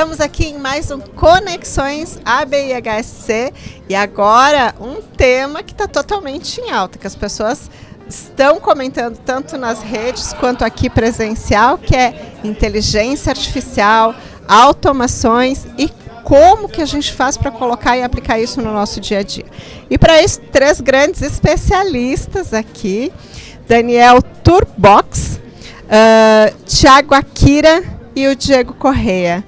Estamos aqui em mais um Conexões ABIHSC e agora um tema que está totalmente em alta, que as pessoas estão comentando tanto nas redes quanto aqui presencial, que é inteligência artificial, automações e como que a gente faz para colocar e aplicar isso no nosso dia a dia. E para isso, três grandes especialistas aqui, Daniel Turbox, Thiago Akira e o Diego Correia.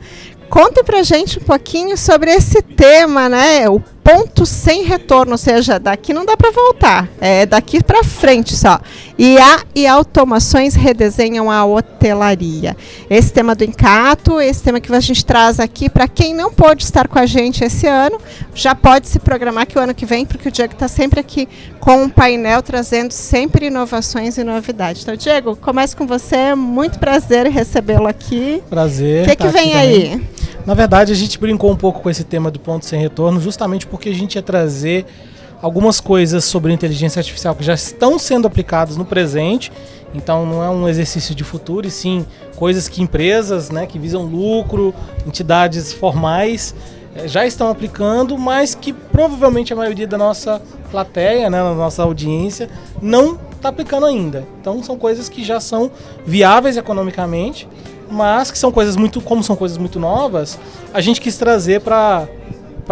Conta pra gente um pouquinho sobre esse tema, né? O ponto sem retorno, ou seja, daqui não dá para voltar, é daqui para frente só. IA e automações redesenham a hotelaria. Esse tema do Encato, esse tema que a gente traz aqui, para quem não pôde estar com a gente esse ano, já pode se programar que o ano que vem, porque o Diego está sempre aqui com um painel, trazendo sempre inovações e novidades. Então, Diego, começo com você, muito prazer em recebê-lo aqui. Prazer. O que vem aí? Também. Na verdade, a gente brincou um pouco com esse tema do ponto sem retorno, justamente porque a gente ia trazer algumas coisas sobre inteligência artificial que já estão sendo aplicadas no presente. Então não é um exercício de futuro, e sim coisas que empresas, né, que visam lucro, entidades formais já estão aplicando, mas que provavelmente a maioria da nossa plateia, né, da nossa audiência, não está aplicando ainda. Então são coisas que já são viáveis economicamente, mas que são coisas muito novas, a gente quis trazer para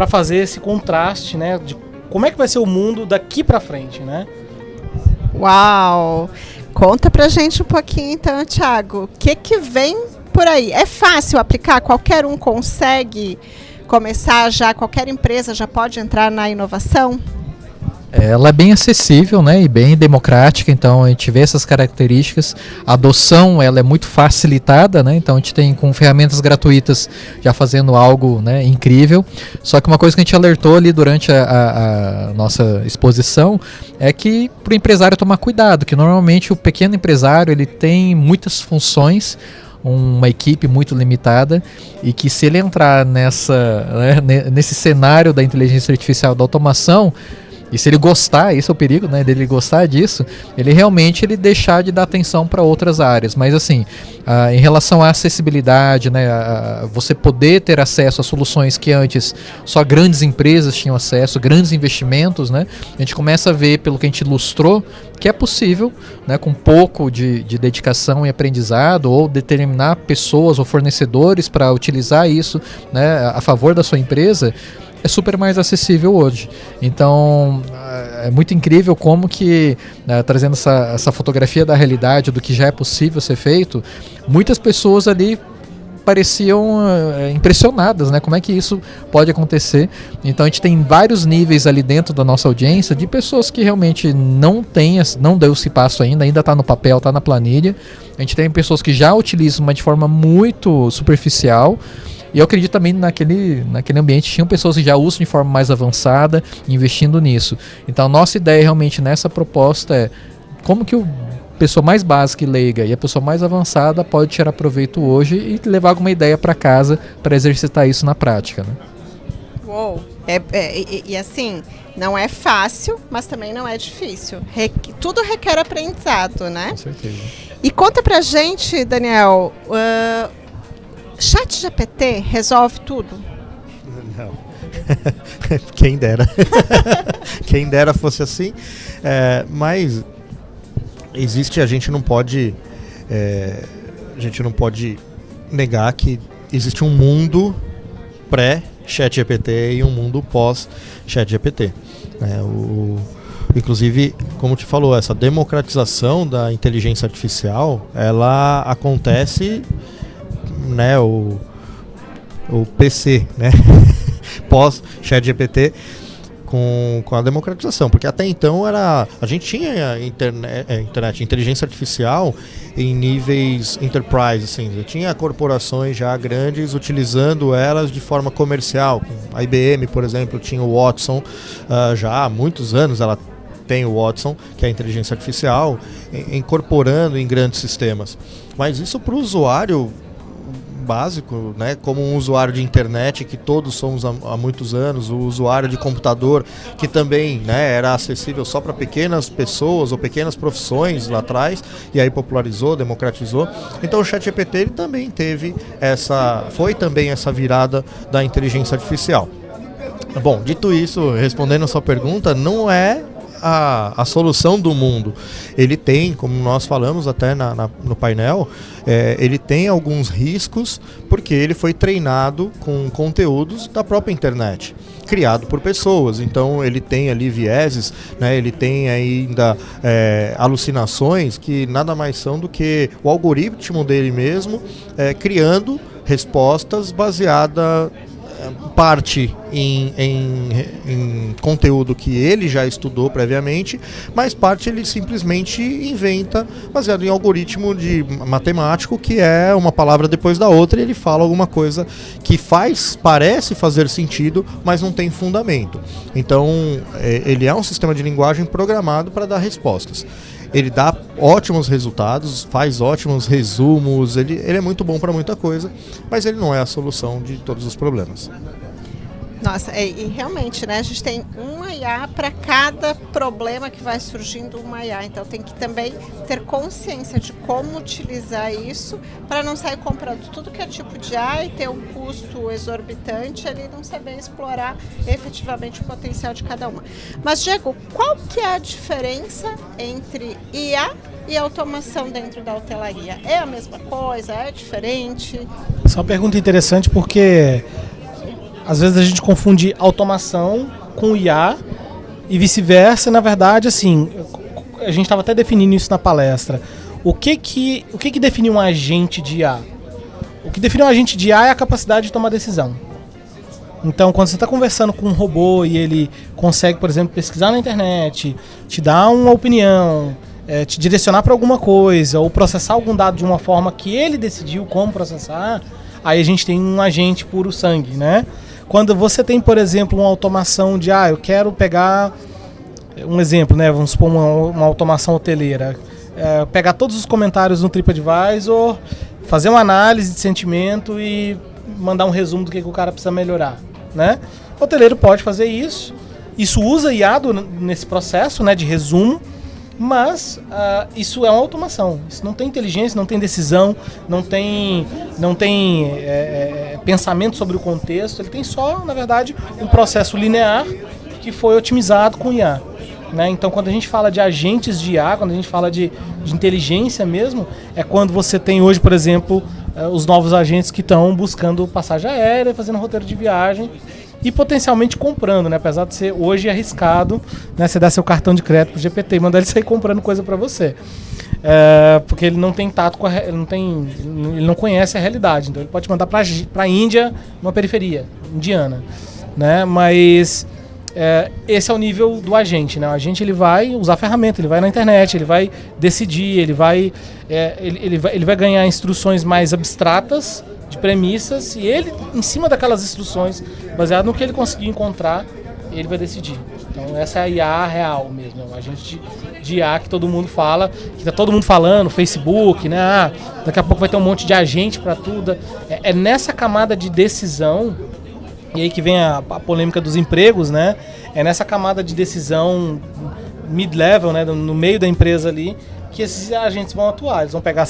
fazer esse contraste, né, de como é que vai ser o mundo daqui para frente, né? Uau! Conta pra gente um pouquinho então, Thiago, o que vem por aí? É fácil aplicar? Qualquer um consegue começar já, qualquer empresa já pode entrar na inovação? Ela é bem acessível, né, e bem democrática, então a gente vê essas características. A adoção ela é muito facilitada, né, então a gente tem com ferramentas gratuitas já fazendo algo, né, incrível. Só que uma coisa que a gente alertou ali durante a nossa exposição é que para o empresário tomar cuidado, que normalmente o pequeno empresário ele tem muitas funções, uma equipe muito limitada, e que se ele entrar nesse cenário da inteligência artificial, da automação, e se ele gostar, esse é o perigo, né, dele gostar disso, ele realmente deixar de dar atenção para outras áreas. Mas assim, em relação à acessibilidade, né, você poder ter acesso a soluções que antes só grandes empresas tinham acesso, grandes investimentos, né, a gente começa a ver, pelo que a gente ilustrou, que é possível, né, com pouco de dedicação e aprendizado, ou determinar pessoas ou fornecedores para utilizar isso, né, a favor da sua empresa, é super mais acessível hoje. Então é muito incrível como que, trazendo essa fotografia da realidade do que já é possível ser feito, muitas pessoas ali pareciam impressionadas, né? Como é que isso pode acontecer? Então a gente tem vários níveis ali dentro da nossa audiência de pessoas que realmente não deu esse passo ainda está no papel, está na planilha. A gente tem pessoas que já utilizam, mas de forma muito superficial. E eu acredito também naquele ambiente tinham pessoas que já usam de forma mais avançada, investindo nisso. Então a nossa ideia realmente nessa proposta é como que a pessoa mais básica e leiga e a pessoa mais avançada pode tirar proveito hoje e levar alguma ideia para casa para exercitar isso na prática, né? Uou! E assim, não é fácil, mas também não é difícil. Tudo requer aprendizado, né? Com certeza. E conta pra gente, Daniel, ChatGPT resolve tudo? Não. Quem dera. Quem dera fosse assim. Mas existe, a gente não pode negar que existe um mundo pré-ChatGPT e um mundo pós-ChatGPT. Inclusive, como te falou, essa democratização da inteligência artificial, ela acontece, né, o PC, né, pós-ChatGPT, com a democratização, porque até então a gente tinha internet, inteligência artificial em níveis enterprise, assim, tinha corporações já grandes utilizando elas de forma comercial. A IBM, por exemplo, tinha o Watson, já há muitos anos ela tem o Watson, que é a inteligência artificial, incorporando em grandes sistemas. Mas isso para o usuário básico, né? Como um usuário de internet, que todos somos há muitos anos, o usuário de computador, que também, né, era acessível só para pequenas pessoas ou pequenas profissões lá atrás, e aí popularizou, democratizou. Então o ChatGPT ele também foi também essa virada da inteligência artificial. Bom, dito isso, respondendo a sua pergunta, não é a solução do mundo. Ele tem, como nós falamos até no painel, ele tem alguns riscos, porque ele foi treinado com conteúdos da própria internet, criado por pessoas. Então ele tem ali vieses, né, ele tem ainda alucinações que nada mais são do que o algoritmo dele mesmo criando respostas baseadas parte em conteúdo que ele já estudou previamente, mas parte ele simplesmente inventa baseado em algoritmo de matemático, que é uma palavra depois da outra, e ele fala alguma coisa que parece fazer sentido, mas não tem fundamento. Então ele é um sistema de linguagem programado para dar respostas. Ele dá ótimos resultados, faz ótimos resumos, ele é muito bom para muita coisa, mas ele não é a solução de todos os problemas. Nossa, e realmente, né, a gente tem uma IA para cada problema que vai surgindo, uma IA. Então tem que também ter consciência de como utilizar isso para não sair comprando tudo que é tipo de IA e ter um custo exorbitante ali, não saber explorar efetivamente o potencial de cada uma. Mas, Diego, qual que é a diferença entre IA e automação dentro da hotelaria? É a mesma coisa? É diferente? Essa é uma pergunta interessante, porque às vezes a gente confunde automação com IA e vice-versa. Na verdade, assim, a gente estava até definindo isso na palestra. O que define um agente de IA? O que define um agente de IA é a capacidade de tomar decisão. Então, quando você está conversando com um robô e ele consegue, por exemplo, pesquisar na internet, te dar uma opinião, te direcionar para alguma coisa, ou processar algum dado de uma forma que ele decidiu como processar, aí a gente tem um agente puro sangue, né? Quando você tem, por exemplo, uma automação de, eu quero pegar um exemplo, né? Vamos supor uma automação hoteleira, pegar todos os comentários no TripAdvisor, fazer uma análise de sentimento e mandar um resumo do que o cara precisa melhorar, né? O hoteleiro pode fazer isso. Isso usa IA nesse processo, né, de resumo, mas isso é uma automação. Isso não tem inteligência, não tem decisão, não tem pensamento sobre o contexto. Ele tem só, na verdade, um processo linear que foi otimizado com IA, né? Então, quando a gente fala de agentes de IA, quando a gente fala de inteligência mesmo, é quando você tem hoje, por exemplo, os novos agentes que estão buscando passagem aérea, fazendo roteiro de viagem e potencialmente comprando, né? Apesar de ser hoje arriscado, né, você dar seu cartão de crédito pro GPT e mandar ele sair comprando coisa para você. Porque ele não tem tato com ele não conhece a realidade. Então ele pode te mandar para a Índia, numa periferia indiana, né? Mas esse é o nível do agente, né? O agente ele vai usar a ferramenta, ele vai na internet, ele vai decidir, ele vai ganhar instruções mais abstratas, de premissas, e ele, em cima daquelas instruções, baseado no que ele conseguir encontrar, ele vai decidir. Então essa é a IA real mesmo, a agente de IA que todo mundo fala, que tá todo mundo falando, Facebook, né? Daqui a pouco vai ter um monte de agente para tudo. É nessa camada de decisão, e aí que vem a polêmica dos empregos, né? É nessa camada de decisão mid-level, né, no meio da empresa ali, que esses agentes vão atuar. Eles vão pegar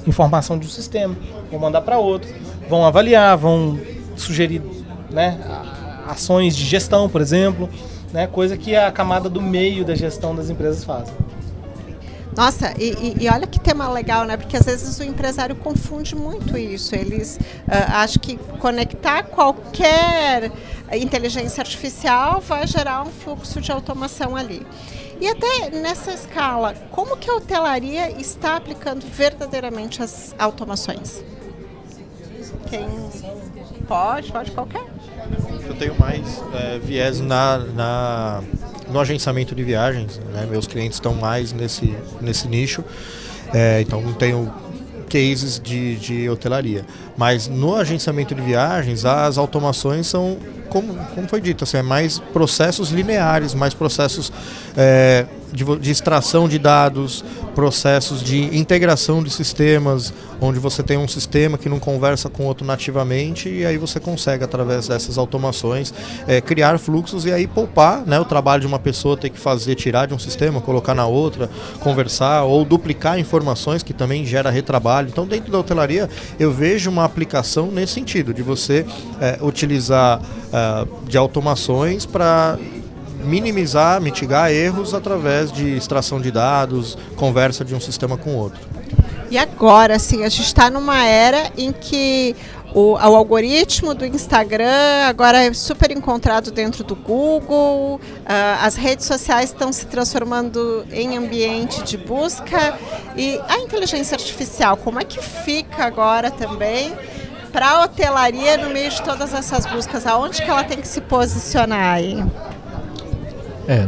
informação de um sistema, vão mandar para outro, vão avaliar, vão sugerir, né, ações de gestão, por exemplo, né, coisa que a camada do meio da gestão das empresas faz. Nossa, e olha que tema legal, né? Porque às vezes o empresário confunde muito isso. Eles acham que conectar qualquer inteligência artificial vai gerar um fluxo de automação ali. E até nessa escala, como que a hotelaria está aplicando verdadeiramente as automações? Quem pode qualquer. Eu tenho mais viés no agenciamento de viagens, né? Meus clientes estão mais nesse nicho, então não tenho cases de hotelaria. Mas no agenciamento de viagens, as automações são, como foi dito, assim, mais processos lineares, mais processos de extração de dados, processos de integração de sistemas, onde você tem um sistema que não conversa com outro nativamente, e aí você consegue, através dessas automações, criar fluxos e aí poupar, né, o trabalho de uma pessoa ter que tirar de um sistema, colocar na outra, conversar ou duplicar informações, que também gera retrabalho. Então, dentro da hotelaria, eu vejo uma aplicação nesse sentido, de você utilizar de automações para mitigar erros através de extração de dados, conversa de um sistema com o outro. E agora, assim, a gente está numa era em que o algoritmo do Instagram agora é super encontrado dentro do Google, as redes sociais estão se transformando em ambiente de busca, e a inteligência artificial, como é que fica agora também para a hotelaria no meio de todas essas buscas? Aonde que ela tem que se posicionar aí?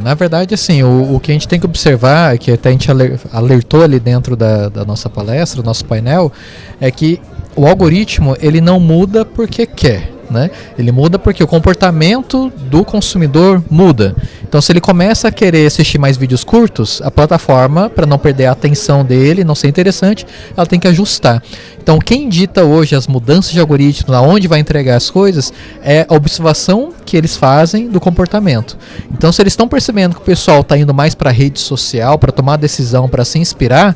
Na verdade, assim, o que a gente tem que observar, que até a gente alertou ali dentro da nossa palestra, do nosso painel, é que o algoritmo, ele não muda porque quer, né? Ele muda porque o comportamento do consumidor muda. Então, se ele começa a querer assistir mais vídeos curtos, a plataforma, para não perder a atenção dele, não ser interessante, ela tem que ajustar. Então, quem dita hoje as mudanças de algoritmos, aonde vai entregar as coisas, é a observação que eles fazem do comportamento. Então, se eles estão percebendo que o pessoal está indo mais para a rede social, para tomar decisão, para se inspirar,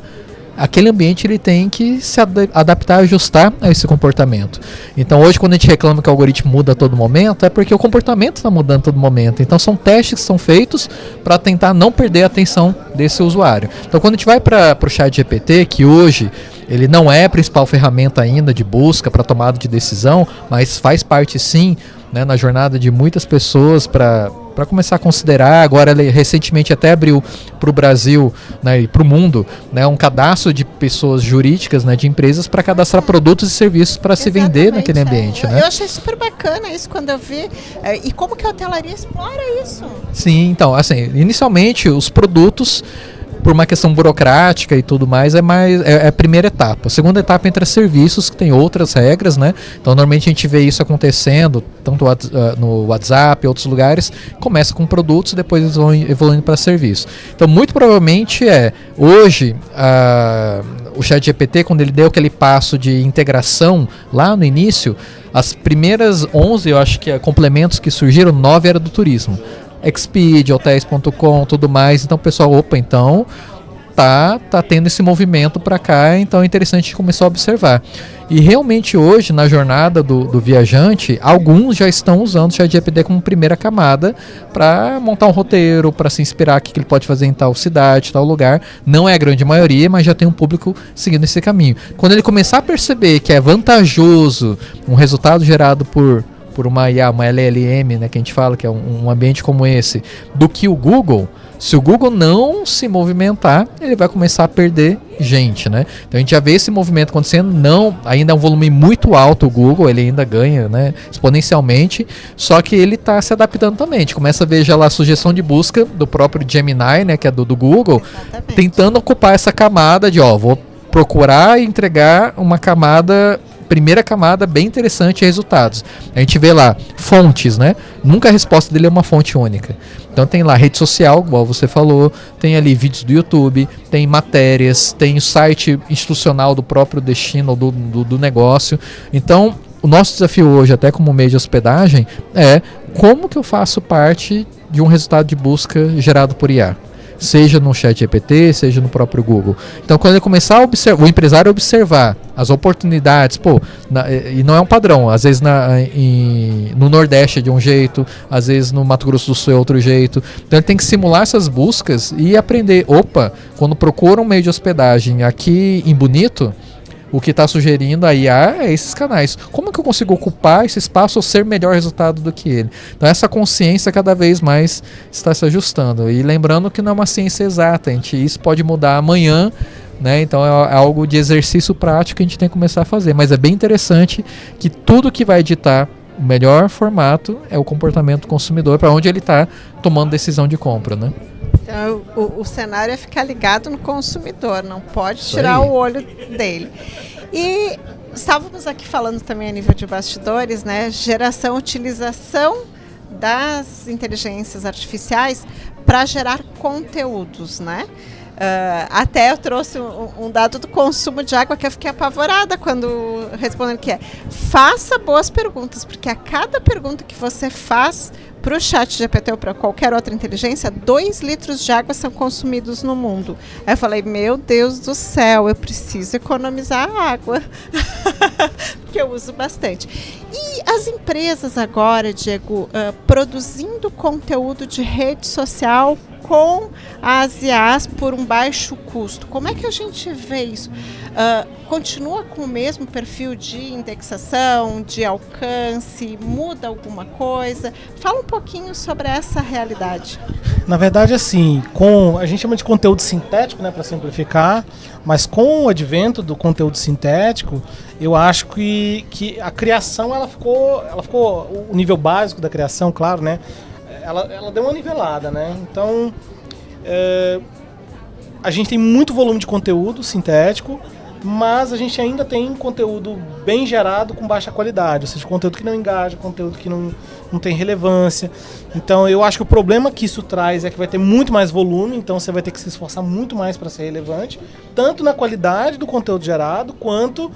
aquele ambiente ele tem que se adaptar, ajustar a esse comportamento. Então hoje, quando a gente reclama que o algoritmo muda a todo momento, é porque o comportamento está mudando a todo momento. Então são testes que são feitos para tentar não perder a atenção desse usuário. Então quando a gente vai para o ChatGPT, que hoje ele não é a principal ferramenta ainda de busca para tomada de decisão, mas faz parte sim, né, na jornada de muitas pessoas para começar a considerar. Agora ele recentemente até abriu para o Brasil, né, e para o mundo, né, um cadastro de pessoas jurídicas, né, de empresas para cadastrar produtos e serviços para se vender naquele ambiente. Eu achei super bacana isso quando eu vi. E como que a hotelaria explora isso? Sim, então, assim, inicialmente os produtos, por uma questão burocrática e tudo mais, é a primeira etapa. A segunda etapa entra serviços, que tem outras regras, né? Então, normalmente a gente vê isso acontecendo, tanto no WhatsApp e outros lugares, começa com produtos, depois eles vão evoluindo para serviço. Então, muito provavelmente hoje, o ChatGPT, quando ele deu aquele passo de integração lá no início, as primeiras 11, eu acho que complementos que surgiram, 9 era do turismo. Expedia, hotéis.com, tudo mais. Então o pessoal, então tá tendo esse movimento para cá, então é interessante a gente começar a observar. E realmente hoje, na jornada do viajante, alguns já estão usando o ChatGPT como primeira camada para montar um roteiro, para se inspirar o que ele pode fazer em tal cidade, tal lugar. Não é a grande maioria, mas já tem um público seguindo esse caminho. Quando ele começar a perceber que é vantajoso um resultado gerado por uma IA, uma LLM, né, que a gente fala que é um ambiente como esse, do que o Google, se o Google não se movimentar, ele vai começar a perder gente, né? Então a gente já vê esse movimento acontecendo, ainda é um volume muito alto o Google, ele ainda ganha, né, exponencialmente, só que ele está se adaptando também. A gente começa a ver já lá a sugestão de busca do próprio Gemini, né, que é do Google, exatamente, tentando ocupar essa camada de, vou procurar e entregar uma primeira camada bem interessante de resultados. A gente vê lá fontes, né? Nunca a resposta dele é uma fonte única. Então tem lá rede social, igual você falou, tem ali vídeos do YouTube, tem matérias, tem o site institucional do próprio destino do negócio. Então o nosso desafio hoje, até como meio de hospedagem, é como que eu faço parte de um resultado de busca gerado por IA. Seja no ChatGPT, seja no próprio Google. Então, quando ele começar a observar, o empresário observar as oportunidades, e não é um padrão, às vezes no Nordeste é de um jeito, às vezes no Mato Grosso do Sul é outro jeito. Então, ele tem que simular essas buscas e aprender, quando procura um meio de hospedagem aqui em Bonito, o que está sugerindo a IA é esses canais. Como que eu consigo ocupar esse espaço ou ser melhor resultado do que ele? Então essa consciência cada vez mais está se ajustando. E lembrando que não é uma ciência exata, isso pode mudar amanhã, né? Então é algo de exercício prático que a gente tem que começar a fazer. Mas é bem interessante que tudo que vai ditar o melhor formato é o comportamento do consumidor, para onde ele está tomando decisão de compra, né? Então, o cenário é ficar ligado no consumidor, não pode tirar o olho dele. E estávamos aqui falando também a nível de bastidores, né? Utilização das inteligências artificiais para gerar conteúdos, né? Até eu trouxe um dado do consumo de água que eu fiquei apavorada quando respondendo, que é: faça boas perguntas, porque a cada pergunta que você faz para o ChatGPT ou para qualquer outra inteligência, 2 litros de água são consumidos no mundo. Aí eu falei, meu Deus do céu, eu preciso economizar água, porque eu uso bastante. E as empresas agora, Diego, produzindo conteúdo de rede social com as IAs por um baixo custo. Como é que a gente vê isso? Continua com o mesmo perfil de indexação, de alcance? Muda alguma coisa? Fala um pouquinho sobre essa realidade. Na verdade, assim, a gente chama de conteúdo sintético, né, para simplificar, mas com o advento do conteúdo sintético, eu acho que a criação ela ficou o nível básico da criação, claro, né? Ela deu uma nivelada, né? Então, a gente tem muito volume de conteúdo sintético, mas a gente ainda tem conteúdo bem gerado com baixa qualidade, ou seja, conteúdo que não engaja, conteúdo que não tem relevância. Então, eu acho que o problema que isso traz é que vai ter muito mais volume, então você vai ter que se esforçar muito mais para ser relevante, tanto na qualidade do conteúdo gerado, quanto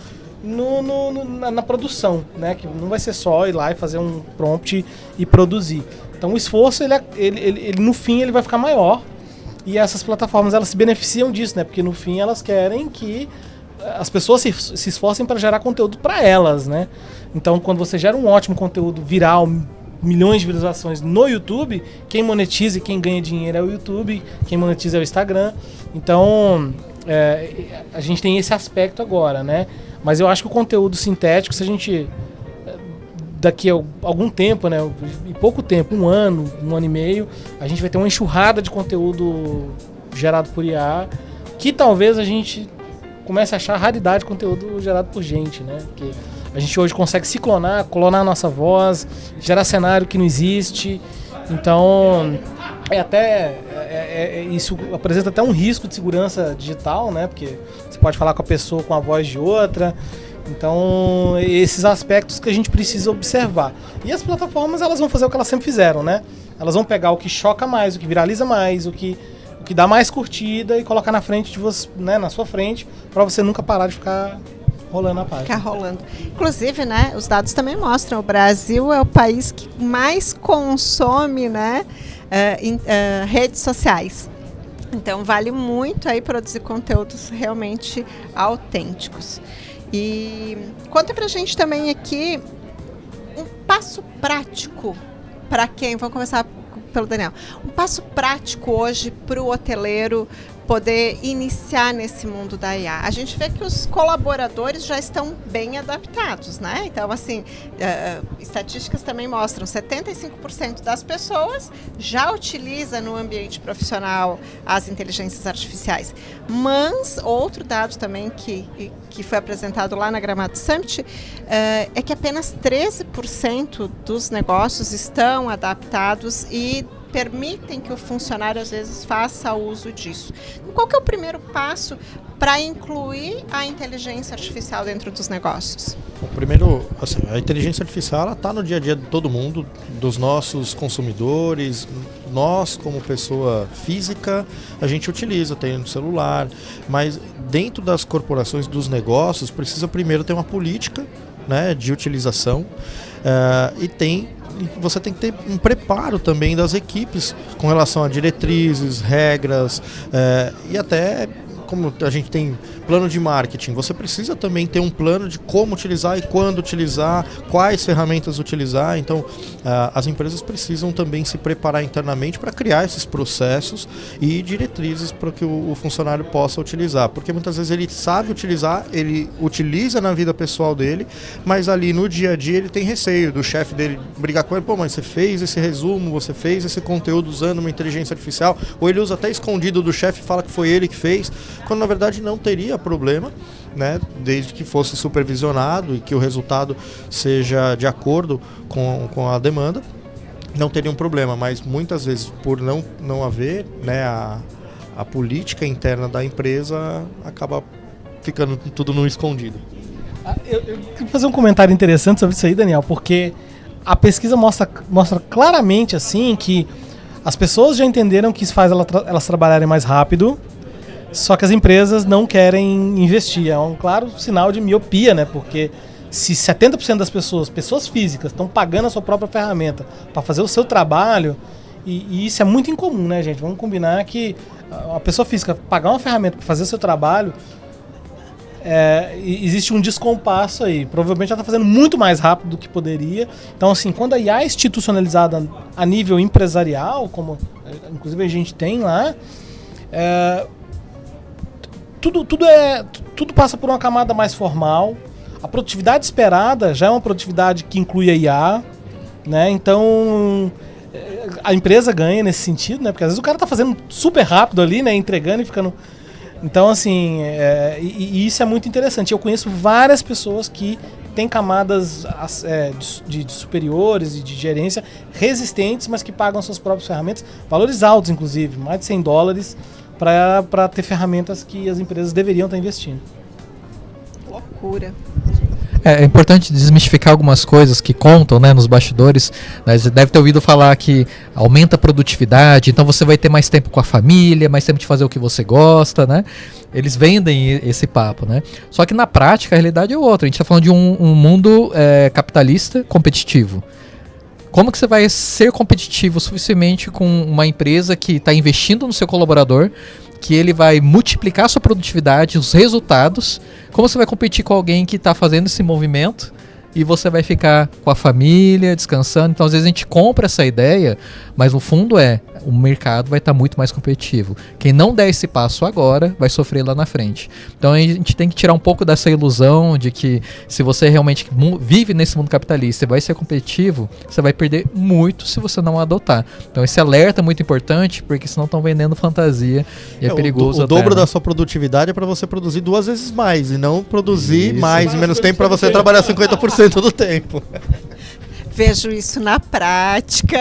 na produção, né? Que não vai ser só ir lá e fazer um prompt e produzir. Então o esforço, ele no fim, ele vai ficar maior, e essas plataformas elas se beneficiam disso, né? Porque no fim elas querem que as pessoas se esforcem para gerar conteúdo para elas, né? Então quando você gera um ótimo conteúdo viral, milhões de visualizações no YouTube, quem monetiza e quem ganha dinheiro é o YouTube, quem monetiza é o Instagram. Então a gente tem esse aspecto agora, né? Mas eu acho que o conteúdo sintético, se a gente daqui a algum tempo, né, em pouco tempo, um ano e meio, a gente vai ter uma enxurrada de conteúdo gerado por IA, que talvez a gente comece a achar raridade de conteúdo gerado por gente, né? Porque a gente hoje consegue se clonar a nossa voz, gerar cenário que não existe. Então, isso apresenta até um risco de segurança digital, né? Porque você pode falar com a pessoa com a voz de outra. Então, esses aspectos que a gente precisa observar. E as plataformas, elas vão fazer o que elas sempre fizeram, né? Elas vão pegar o que choca mais, o que viraliza mais, o que dá mais curtida e colocar na frente de você, né, na sua frente, para você nunca parar de ficar rolando a página. Ficar rolando. Inclusive, né, os dados também mostram, o Brasil é o país que mais consome, né, redes sociais. Então, vale muito aí produzir conteúdos realmente autênticos. E conta pra gente também aqui um passo prático para quem, vamos começar pelo Daniel, um passo prático hoje para o hoteleiro poder iniciar nesse mundo da IA. A gente vê que os colaboradores já estão bem adaptados, né? Então, assim, estatísticas também mostram 75% das pessoas já utiliza no ambiente profissional as inteligências artificiais. Mas, outro dado também que foi apresentado lá na Gramado Summit é que apenas 13% dos negócios estão adaptados e permitem que o funcionário, às vezes, faça uso disso. Qual que é o primeiro passo para incluir a inteligência artificial dentro dos negócios? Bom, primeiro, assim, a inteligência artificial está no dia a dia de todo mundo, dos nossos consumidores. Nós, como pessoa física, a gente utiliza, tem no celular, mas dentro das corporações, dos negócios, precisa primeiro ter uma política, né, de utilização, você tem que ter um preparo também das equipes com relação a diretrizes, regras, e até como a gente tem plano de marketing, você precisa também ter um plano de como utilizar e quando utilizar, quais ferramentas utilizar. Então, as empresas precisam também se preparar internamente para criar esses processos e diretrizes para que o funcionário possa utilizar. Porque muitas vezes ele sabe utilizar, ele utiliza na vida pessoal dele, mas ali no dia a dia ele tem receio do chefe dele brigar com ele. Pô, mas você fez esse resumo, você fez esse conteúdo usando uma inteligência artificial, ou ele usa até escondido do chefe e fala que foi ele que fez, quando na verdade não teria problema, né, desde que fosse supervisionado e que o resultado seja de acordo com a demanda, não teria um problema. Mas muitas vezes, por não haver, né, a política interna da empresa, acaba ficando tudo no escondido. Eu queria fazer um comentário interessante sobre isso aí, Daniel, porque a pesquisa mostra claramente assim que As pessoas já entenderam que isso faz elas trabalharem mais rápido, só que as empresas não querem investir. É um claro sinal de miopia, né? Porque se 70% das pessoas físicas, estão pagando a sua própria ferramenta para fazer o seu trabalho, e isso é muito incomum, né, gente? Vamos combinar que a pessoa física pagar uma ferramenta para fazer o seu trabalho, existe um descompasso aí. Provavelmente ela está fazendo muito mais rápido do que poderia. Então, assim, quando a IA é institucionalizada a nível empresarial, como inclusive a gente tem lá, tudo passa por uma camada mais formal. A produtividade esperada já é uma produtividade que inclui a IA, né? Então a empresa ganha nesse sentido, né? Porque às vezes o cara está fazendo super rápido ali, né? Entregando e ficando... Então, assim, e isso é muito interessante. Eu conheço várias pessoas que têm camadas de superiores e de gerência resistentes, mas que pagam suas próprias ferramentas, valores altos, inclusive, mais de $100, para ter ferramentas que as empresas deveriam estar investindo. Loucura. É importante desmistificar algumas coisas que contam, né, nos bastidores. Né? Você deve ter ouvido falar que aumenta a produtividade, então você vai ter mais tempo com a família, mais tempo de fazer o que você gosta, né? Eles vendem esse papo, né? Só que na prática a realidade é outra. A gente está falando de um mundo capitalista competitivo. Como que você vai ser competitivo suficientemente com uma empresa que está investindo no seu colaborador, que ele vai multiplicar a sua produtividade, os resultados? Como você vai competir com alguém que está fazendo esse movimento e você vai ficar com a família, descansando? Então, às vezes a gente compra essa ideia, mas no fundo o mercado vai estar muito mais competitivo. Quem não der esse passo agora vai sofrer lá na frente. Então a gente tem que tirar um pouco dessa ilusão de que se você realmente vive nesse mundo capitalista e vai ser competitivo, você vai perder muito se você não adotar. Então esse alerta é muito importante, porque senão estão vendendo fantasia e é perigoso. O dobro da sua produtividade é para você produzir 2 vezes mais e não produzir mais e menos tempo para você trabalhar 50% do tempo. Vejo isso na prática.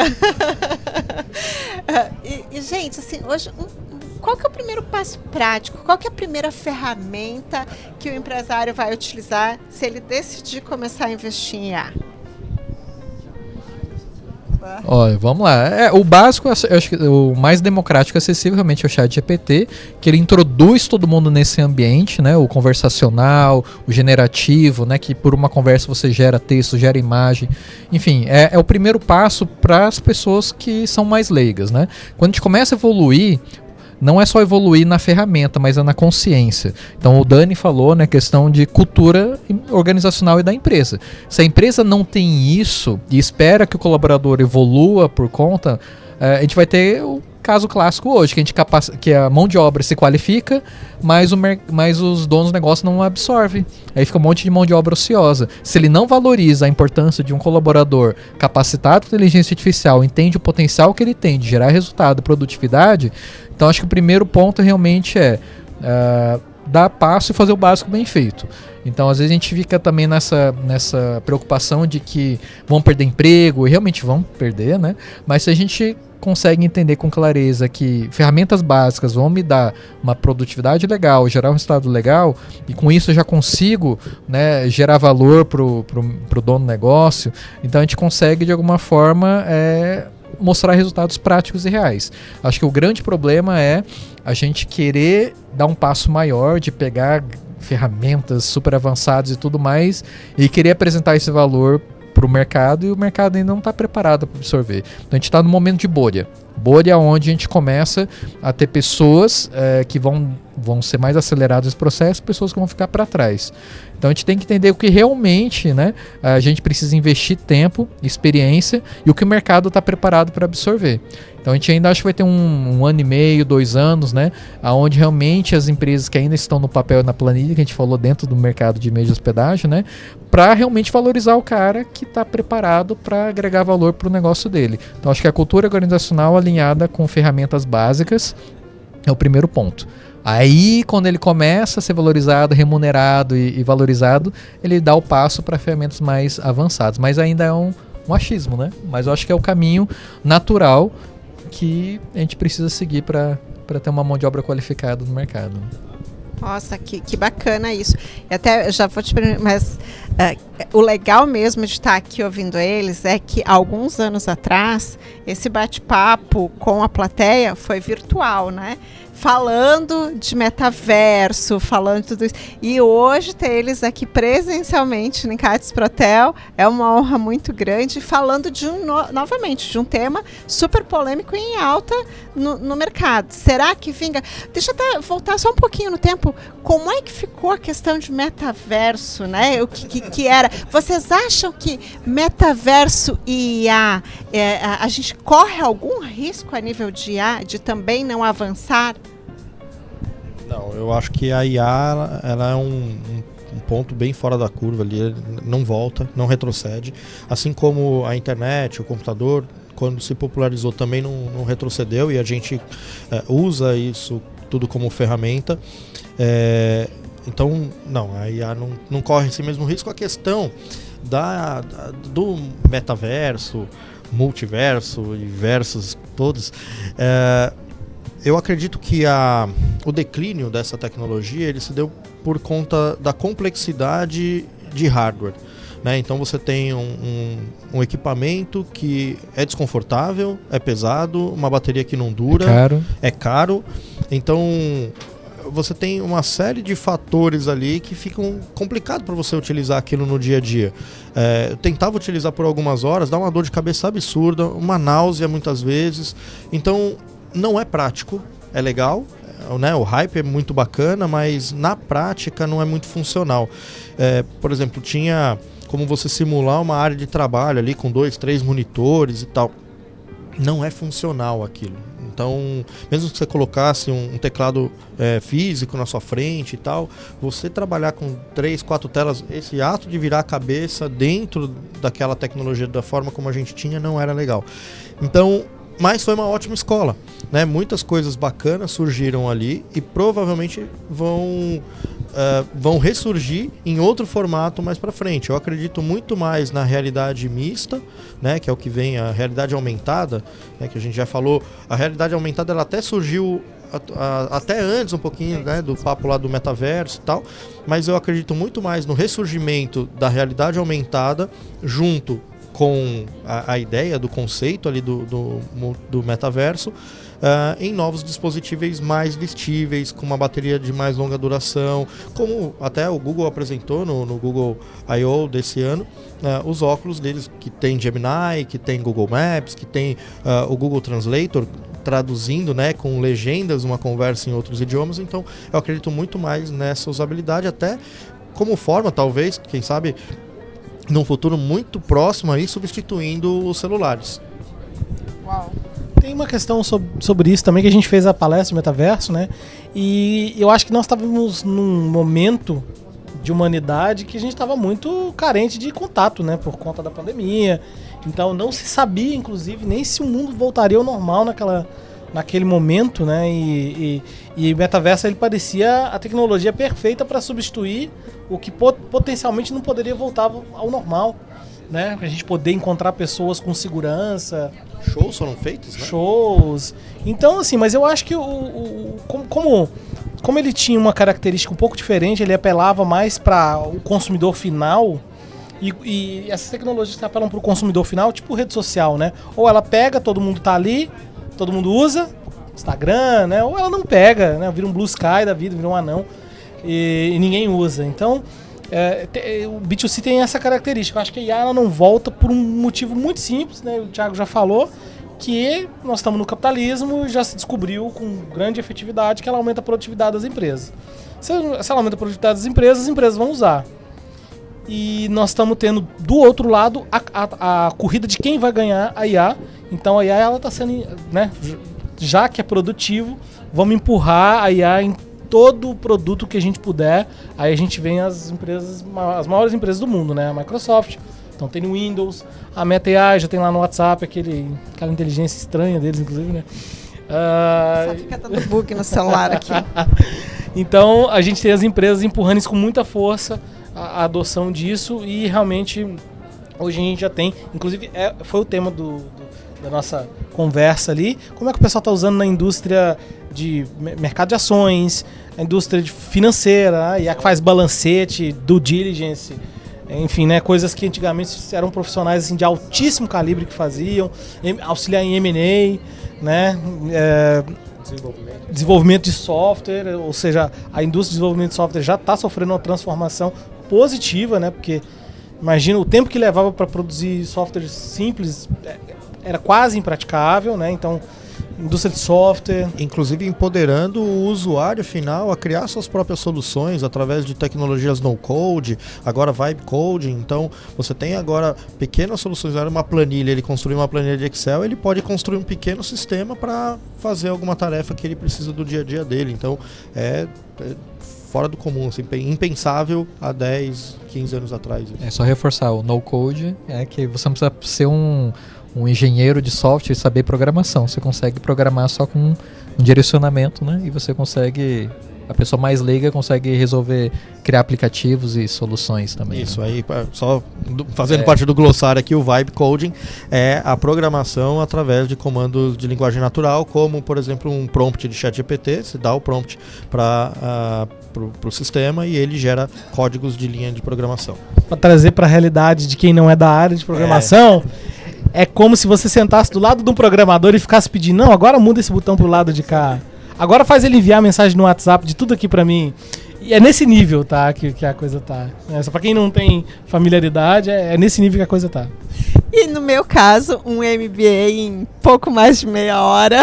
Gente, assim, hoje, qual que é o primeiro passo prático? Qual que é a primeira ferramenta que o empresário vai utilizar se ele decidir começar a investir em IA? Olha, vamos lá. O básico, eu acho que o mais democrático e acessível realmente é o ChatGPT, que ele introduz todo mundo nesse ambiente, né? O conversacional, o generativo, né? Que por uma conversa você gera texto, gera imagem. Enfim, é o primeiro passo para as pessoas que são mais leigas, né? Quando a gente começa a evoluir, não é só evoluir na ferramenta, mas é na consciência. Então o Dani falou, né, questão de cultura organizacional e da empresa. Se a empresa não tem isso e espera que o colaborador evolua por conta, a gente vai ter o caso clássico hoje, que a mão de obra se qualifica, mas os donos do negócio não absorvem. Aí fica um monte de mão de obra ociosa. Se ele não valoriza a importância de um colaborador capacitado por inteligência artificial, entende o potencial que ele tem de gerar resultado e produtividade, então acho que o primeiro ponto realmente é dar passo e fazer o básico bem feito. Então, às vezes a gente fica também nessa preocupação de que vão perder emprego, e realmente vão perder, né? Mas se a gente consegue entender com clareza que ferramentas básicas vão me dar uma produtividade legal, gerar um resultado legal, e com isso eu já consigo, né, gerar valor pro dono do negócio, então a gente consegue de alguma forma mostrar resultados práticos e reais. Acho que o grande problema é a gente querer dar um passo maior, de pegar ferramentas super avançadas e tudo mais, e querer apresentar esse valor para o mercado, e o mercado ainda não está preparado para absorver. Então a gente está no momento de bolha. Bolha onde a gente começa a ter pessoas que vão ser mais aceleradas nesse processo, pessoas que vão ficar para trás. Então a gente tem que entender o que realmente, né, a gente precisa investir tempo, experiência, e o que o mercado está preparado para absorver. Então a gente ainda acha que vai ter um ano e meio, 2 anos, né, onde realmente as empresas que ainda estão no papel e na planilha, que a gente falou dentro do mercado de meio de hospedagem, né, para realmente valorizar o cara que está preparado para agregar valor para o negócio dele. Então acho que a cultura organizacional alinhada com ferramentas básicas é o primeiro ponto. Aí, quando ele começa a ser valorizado, remunerado e valorizado, ele dá o passo para ferramentas mais avançadas. Mas ainda é um achismo, né? Mas eu acho que é o caminho natural que a gente precisa seguir para ter uma mão de obra qualificada no mercado. Nossa, que bacana isso. E até já vou te perguntar, mas o legal mesmo de estar aqui ouvindo eles é que alguns anos atrás esse bate-papo com a plateia foi virtual, né? Falando de metaverso, falando de tudo isso. E hoje ter eles aqui presencialmente no Encates Protel é uma honra muito grande, falando de novamente, de um tema super polêmico e em alta no mercado. Será que vinga? Deixa eu até voltar só um pouquinho no tempo. Como é que ficou a questão de metaverso, né? O que era? Vocês acham que metaverso e IA, a gente corre algum risco a nível de IA, de também não avançar? Não, eu acho que a IA ela é um ponto bem fora da curva ali, não volta, não retrocede. Assim como a internet, o computador, quando se popularizou também não retrocedeu e a gente usa isso tudo como ferramenta. Então, não, a IA não corre esse mesmo risco. A questão do metaverso, multiverso e versos todos, eu acredito que o declínio dessa tecnologia ele se deu por conta da complexidade de hardware. Né? Então você tem um equipamento que é desconfortável, é pesado, uma bateria que não dura, é caro. Então você tem uma série de fatores ali que ficam complicados para você utilizar aquilo no dia a dia. Eu tentava utilizar por algumas horas, dá uma dor de cabeça absurda, uma náusea muitas vezes. Então não é prático, é legal, né? O hype é muito bacana, mas na prática não é muito funcional. Por exemplo, tinha como você simular uma área de trabalho ali com 2, 3 monitores e tal. Não é funcional aquilo. Então, mesmo que você colocasse um teclado físico na sua frente e tal, você trabalhar com 3, 4 telas, esse ato de virar a cabeça dentro daquela tecnologia da forma como a gente tinha não era legal. Então, mas foi uma ótima escola, né? Muitas coisas bacanas surgiram ali e provavelmente vão ressurgir em outro formato mais para frente. Eu acredito muito mais na realidade mista, né? Que é o que vem, a realidade aumentada, né? Que a gente já falou. A realidade aumentada ela até surgiu até antes um pouquinho, né, do papo lá do metaverso e tal, mas eu acredito muito mais no ressurgimento da realidade aumentada junto com a ideia do conceito ali do metaverso em novos dispositivos mais vestíveis, com uma bateria de mais longa duração, como até o Google apresentou no Google I.O. desse ano, os óculos deles que tem Gemini, que tem Google Maps, que tem o Google Translator, traduzindo, né, com legendas uma conversa em outros idiomas. Então eu acredito muito mais nessa usabilidade, até como forma, talvez, quem sabe, num futuro muito próximo aí, substituindo os celulares. Uau. Tem uma questão sobre isso também, que a gente fez a palestra de metaverso, né? E eu acho que nós estávamos num momento de humanidade que a gente estava muito carente de contato, né? Por conta da pandemia. Então não se sabia, inclusive, nem se o mundo voltaria ao normal naquele momento, né? E o metaverso ele parecia a tecnologia perfeita para substituir o que potencialmente não poderia voltar ao normal, né? Pra gente poder encontrar pessoas com segurança. Shows foram feitos, né? Shows. Então, assim, mas eu acho que como ele tinha uma característica um pouco diferente, ele apelava mais para o consumidor final. E essas tecnologias que apelam para o consumidor final, tipo rede social, né? Ou ela pega, todo mundo tá ali, todo mundo usa, Instagram, né? Ou ela não pega, né? Vira um Blue Sky da vida, vira um anão e ninguém usa. Então, o B2C tem essa característica. Eu acho que a IA ela não volta por um motivo muito simples, né? O Thiago já falou que nós estamos no capitalismo e já se descobriu com grande efetividade que ela aumenta a produtividade das empresas. Se ela aumenta a produtividade das empresas, as empresas vão usar. E nós estamos tendo do outro lado a corrida de quem vai ganhar a IA. Então a IA ela está sendo, né, já que é produtivo, vamos empurrar a IA em todo o produto que a gente puder. Aí a gente vem as maiores empresas do mundo, né? A Microsoft, então tem no Windows, a Meta AI já tem lá no WhatsApp aquela inteligência estranha deles, inclusive, né? Só fica dando bug no celular aqui. Então a gente tem as empresas empurrando isso com muita força, a adoção disso, e realmente hoje a gente já tem, inclusive foi o tema da nossa conversa ali, como é que o pessoal está usando na indústria de mercado de ações, a indústria financeira, e a que faz balancete, due diligence, enfim, né, coisas que antigamente eram profissionais assim, de altíssimo calibre que faziam, auxiliar em M&A, né, desenvolvimento de software, ou seja, a indústria de desenvolvimento de software já está sofrendo uma transformação positiva, né, porque imagina o tempo que levava para produzir software simples, era quase impraticável, né, então indústria de software. Inclusive empoderando o usuário final a criar suas próprias soluções através de tecnologias no-code, agora vibe coding. Então você tem agora pequenas soluções, era uma planilha, ele construiu uma planilha de Excel, ele pode construir um pequeno sistema para fazer alguma tarefa que ele precisa do dia a dia dele. Então é fora do comum, assim, impensável há 10, 15 anos atrás. É só reforçar, o no-code é que você não precisa ser um engenheiro de software e saber programação. Você consegue programar só com um direcionamento, né? E você consegue, a pessoa mais leiga consegue resolver, criar aplicativos e soluções também. Isso, né? Aí só fazendo parte do glossário aqui, o Vibe Coding é a programação através de comandos de linguagem natural, como por exemplo um prompt de ChatGPT. Você dá o prompt para o sistema e ele gera códigos de linha de programação. Para trazer para a realidade de quem não é da área de programação, é como se você sentasse do lado de um programador e ficasse pedindo, não, agora muda esse botão pro lado de cá. Agora faz ele enviar mensagem no WhatsApp de tudo aqui pra mim. E é nesse nível, tá, que a coisa tá. Só pra quem não tem familiaridade, é nesse nível que a coisa tá. E no meu caso, um MBA em pouco mais de meia hora.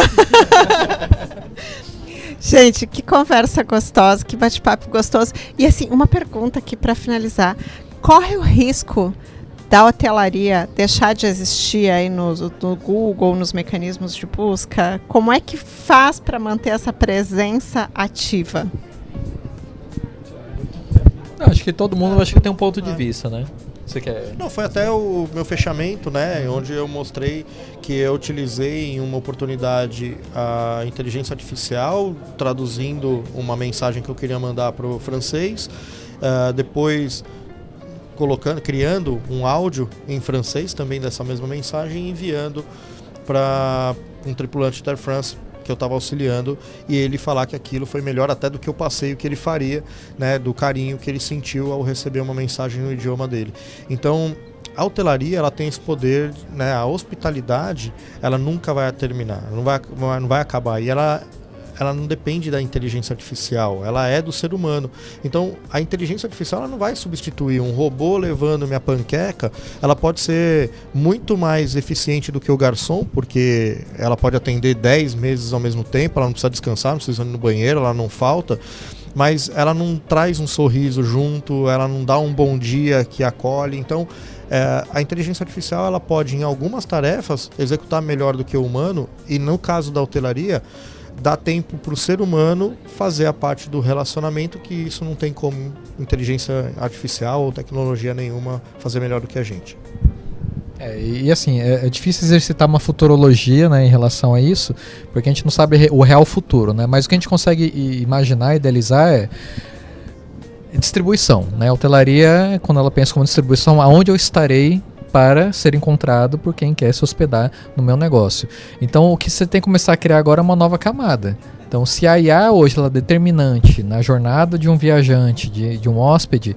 Gente, que conversa gostosa, que bate-papo gostoso. E assim, uma pergunta aqui pra finalizar. Corre o risco da hotelaria deixar de existir aí no Google, nos mecanismos de busca? Como é que faz para manter essa presença ativa? Não, acho que todo mundo tem um ponto de vista, né? Você quer... Não, foi até o meu fechamento, né? Onde eu mostrei que eu utilizei em uma oportunidade a inteligência artificial, traduzindo uma mensagem que eu queria mandar para o francês, depois criando um áudio em francês também dessa mesma mensagem e enviando para um tripulante da Air France que eu estava auxiliando, e ele falar que aquilo foi melhor até do que o passeio que ele faria, né, do carinho que ele sentiu ao receber uma mensagem no idioma dele. Então a hotelaria, ela tem esse poder, né, a hospitalidade, ela nunca vai terminar, não vai acabar, e ela não depende da inteligência artificial, ela é do ser humano. Então, a inteligência artificial ela não vai substituir um robô levando minha panqueca. Ela pode ser muito mais eficiente do que o garçom, porque ela pode atender 10 meses ao mesmo tempo, ela não precisa descansar, não precisa ir no banheiro, ela não falta, mas ela não traz um sorriso junto, ela não dá um bom dia que acolhe. Então, a inteligência artificial ela pode, em algumas tarefas, executar melhor do que o humano, e no caso da hotelaria, dá tempo para o ser humano fazer a parte do relacionamento, que isso não tem como inteligência artificial ou tecnologia nenhuma fazer melhor do que a gente. E assim, é difícil exercitar uma futurologia, né, em relação a isso, porque a gente não sabe o real futuro, né? Mas o que a gente consegue imaginar, idealizar é distribuição, né? A hotelaria, quando ela pensa como distribuição, aonde eu estarei para ser encontrado por quem quer se hospedar no meu negócio. Então, o que você tem que começar a criar agora é uma nova camada. Então, se a IA hoje ela é determinante na jornada de um viajante, de um hóspede,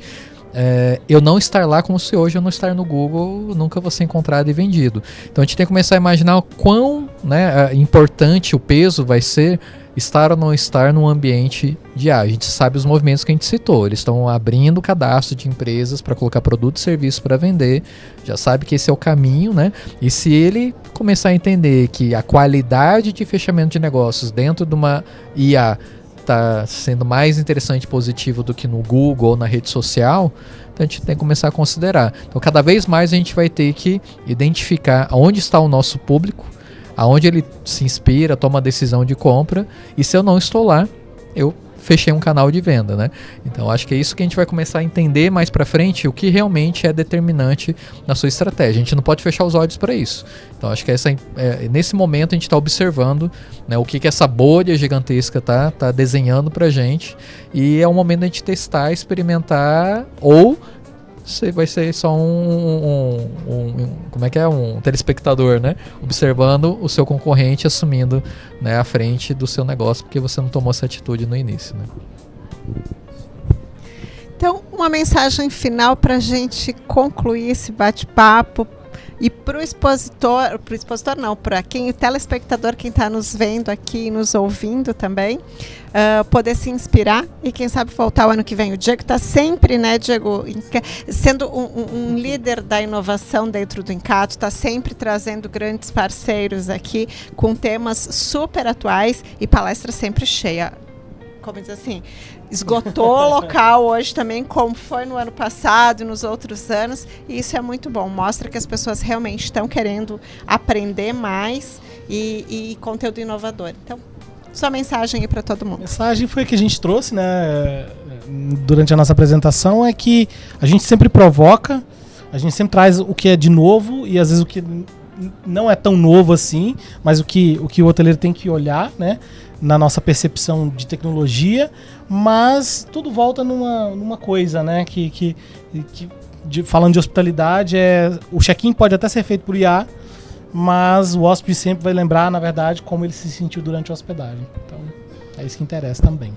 eu não estar lá como se hoje eu não estar no Google, nunca vou ser encontrado e vendido. Então, a gente tem que começar a imaginar o quão, né, importante o peso vai ser estar ou não estar num ambiente de IA. A gente sabe os movimentos que a gente citou. Eles estão abrindo cadastro de empresas para colocar produtos e serviços para vender. Já sabe que esse é o caminho, né? E se ele começar a entender que a qualidade de fechamento de negócios dentro de uma IA está sendo mais interessante e positivo do que no Google ou na rede social, então a gente tem que começar a considerar. Então, cada vez mais a gente vai ter que identificar onde está o nosso público, aonde ele se inspira, toma a decisão de compra, e se eu não estou lá, eu fechei um canal de venda, né? Então acho que é isso que a gente vai começar a entender mais para frente, o que realmente é determinante na sua estratégia. A gente não pode fechar os olhos para isso. Então acho que nesse momento a gente está observando, né, o que essa bolha gigantesca tá desenhando para a gente, e é o momento da gente testar, experimentar, ou você vai ser só um telespectador, né? Observando o seu concorrente assumindo, né, a frente do seu negócio, porque você não tomou essa atitude no início, né? Então, uma mensagem final para a gente concluir esse bate-papo e para o expositor não, para quem, o telespectador, quem está nos vendo aqui e nos ouvindo também, poder se inspirar e quem sabe voltar o ano que vem. O Diego está sempre, né, Diego, sendo um líder da inovação dentro do Incato, está sempre trazendo grandes parceiros aqui com temas super atuais e palestra sempre cheia. Como diz assim, esgotou o local hoje também, como foi no ano passado e nos outros anos, e isso é muito bom, mostra que as pessoas realmente estão querendo aprender mais e conteúdo inovador. Então, sua mensagem aí para todo mundo. A mensagem foi que a gente trouxe, né, durante a nossa apresentação, é que a gente sempre provoca, a gente sempre traz o que é de novo e às vezes o que não é tão novo assim, mas o que o hoteleiro tem que olhar, né, na nossa percepção de tecnologia, mas tudo volta numa coisa, né, falando de hospitalidade, o check-in pode até ser feito por IA, mas o hóspede sempre vai lembrar, na verdade, como ele se sentiu durante a hospedagem. Então, é isso que interessa também.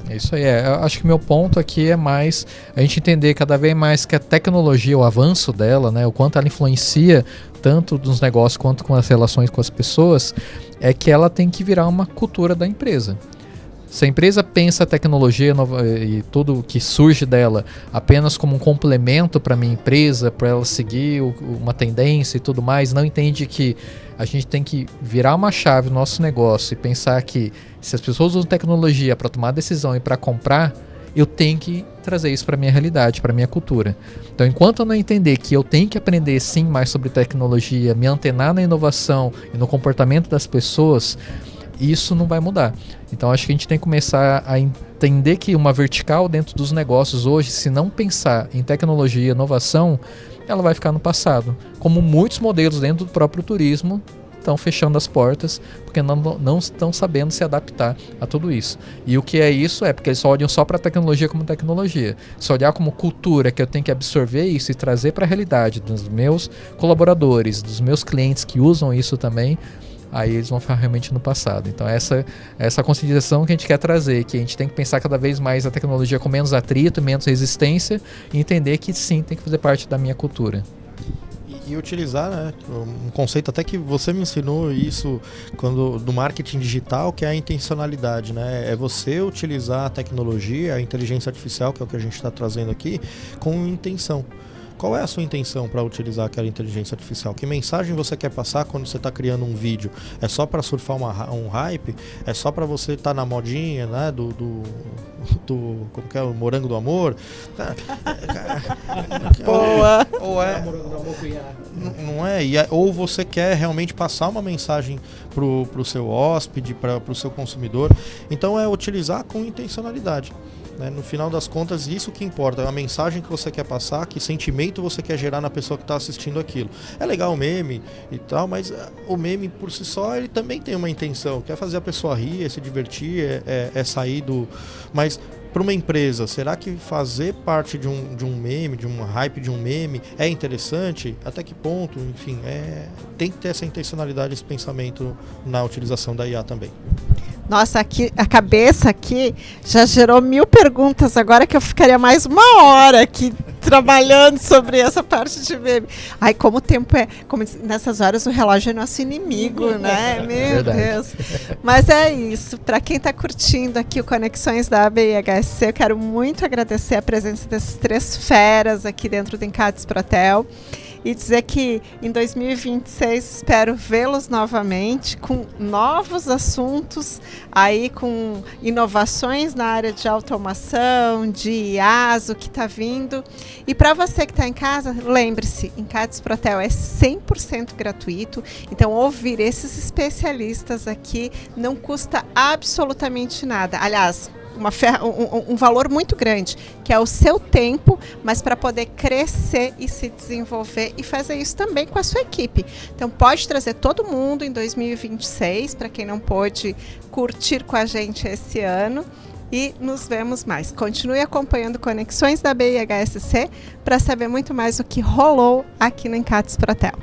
É isso aí. Eu acho que meu ponto aqui é mais a gente entender cada vez mais que a tecnologia, o avanço dela, né, o quanto ela influencia tanto nos negócios quanto com as relações com as pessoas, é que ela tem que virar uma cultura da empresa. Se a empresa pensa a tecnologia e tudo que surge dela apenas como um complemento para a minha empresa, para ela seguir uma tendência e tudo mais, não entende que a gente tem que virar uma chave no nosso negócio e pensar que se as pessoas usam tecnologia para tomar decisão e para comprar, eu tenho que trazer isso para a minha realidade, para a minha cultura. Então, enquanto eu não entender que eu tenho que aprender sim mais sobre tecnologia, me antenar na inovação e no comportamento das pessoas, isso não vai mudar. Então acho que a gente tem que começar a entender que uma vertical dentro dos negócios hoje, se não pensar em tecnologia e inovação, ela vai ficar no passado. Como muitos modelos dentro do próprio turismo estão fechando as portas porque não estão sabendo se adaptar a tudo isso. E o que é isso? É porque eles só olham só para a tecnologia como tecnologia. Se olhar como cultura, que eu tenho que absorver isso e trazer para a realidade dos meus colaboradores, dos meus clientes que usam isso também, aí eles vão ficar realmente no passado. Então essa conscientização que a gente quer trazer, que a gente tem que pensar cada vez mais a tecnologia com menos atrito, menos resistência e entender que sim, tem que fazer parte da minha cultura. E utilizar, né, um conceito até que você me ensinou isso do marketing digital, que é a intencionalidade, né? É você utilizar a tecnologia, a inteligência artificial, que é o que a gente está trazendo aqui, com intenção. Qual é a sua intenção para utilizar aquela inteligência artificial? Que mensagem você quer passar quando você está criando um vídeo? É só para surfar um hype? É só para você estar na modinha, né? Como que é? O Morango do Amor? Boa! Ou é? Não é? Ou você quer realmente passar uma mensagem pro seu hóspede, para o seu consumidor? Então é utilizar com intencionalidade. No final das contas, isso que importa, é a mensagem que você quer passar, que sentimento você quer gerar na pessoa que está assistindo aquilo. É legal o meme e tal, mas o meme por si só, ele também tem uma intenção, quer fazer a pessoa rir, é se divertir, é sair do... Mas para uma empresa, será que fazer parte de um meme, de um hype de um meme, é interessante? Até que ponto? Enfim, tem que ter essa intencionalidade, esse pensamento na utilização da IA também. Nossa, aqui, a cabeça aqui já gerou 1000 perguntas agora que eu ficaria mais uma hora aqui trabalhando sobre essa parte de meme. Ai, como o tempo como nessas horas o relógio é nosso inimigo, né? Meu Deus. Mas é isso. Para quem está curtindo aqui o Conexões da ABIHSC, eu quero muito agradecer a presença desses 3 feras aqui dentro do Incato Protel. E dizer que em 2026 espero vê-los novamente com novos assuntos, aí com inovações na área de automação, de IaaS, o que está vindo. E para você que está em casa, lembre-se, Incato Protel é 100% gratuito, então ouvir esses especialistas aqui não custa absolutamente nada. Aliás, um valor muito grande, que é o seu tempo, mas para poder crescer e se desenvolver e fazer isso também com a sua equipe. Então pode trazer todo mundo em 2026, para quem não pôde curtir com a gente esse ano, e nos vemos mais. Continue acompanhando Conexões da ABIHSC para saber muito mais o que rolou aqui no Incato Protel.